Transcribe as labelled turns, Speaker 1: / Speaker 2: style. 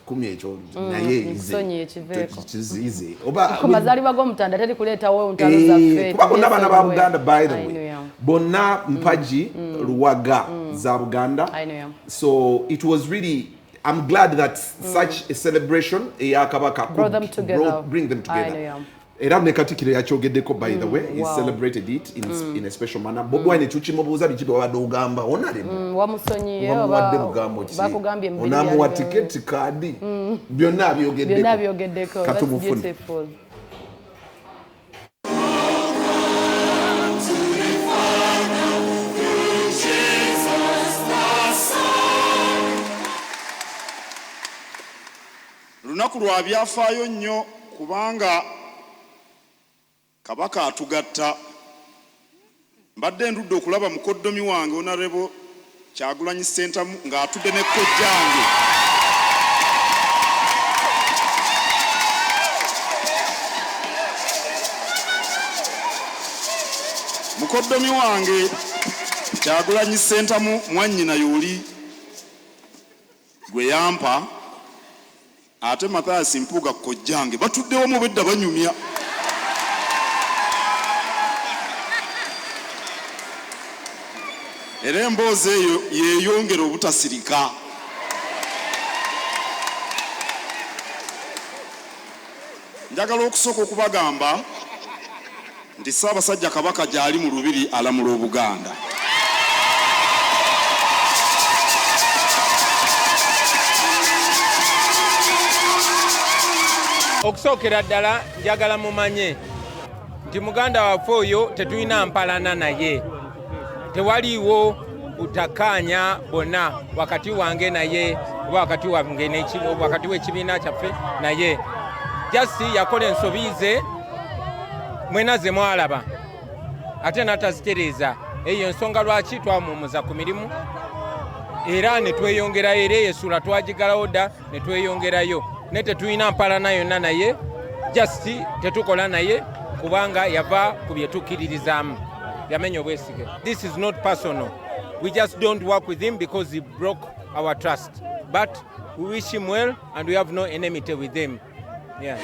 Speaker 1: kumi ekyo naye ize
Speaker 2: oba mazali bago mutanda tali kuleta wewe untalo za fete
Speaker 1: kuba bonna bana ba Buganda by the way bonna mpaji Luwaga za Buganda so it was really I'm glad that such a celebration ya kabaka
Speaker 2: bring them
Speaker 1: together era ne katikiro yakyogeddeko by the way he celebrated it in a special manner Bobi Wine tukimubuuza bikibe wabadde ogamba onale
Speaker 2: wamusonyiye
Speaker 1: bakugambye mbiri onamuwa tiketi kadi byonna byogeddeko katumufune
Speaker 3: lunaku lwa byafaayo nnyo kubanga kabaka atugatta mbadde ndudde okulaba mukoddomi wange Honorable Kyagulanyi Ssentamu ng'atudde ne kojjange mukoddomi wange Kyagulanyi Ssentamu mwannyina y'oli gwe yampa ate Mathias Mpuuga kojjange batuddewo mu bedda banyumya era emboozi eyo yeeyongera obutasirika njagala okusooka okubagamba nti Ssaabasajja Kabaka gy'ali mu lubiri alamula Obuganda
Speaker 4: okusookera ddala njagala mumanye nti muganda waffe oyo tetulina mpalana naye tewaliwo utakanya bonna wakati wange naye wakati wange wakati w'ekibiina kyaffe naye just yakola ensobize mwena ze mwalaba ate natazitereeza eyo ensonga lwaki twamumuza ku mirimu era ne tweyongerayo era yesuula twagigalawo dda ne tweyongerayo ne tetulina mpalana yonna naye just tetukola naye kubanga yava ku bye tukkiririzaamu yamenya obwesige. This is not personal. We just don't work with him because he broke our trust. But we wish him well and we have no enmity with him. Yeah.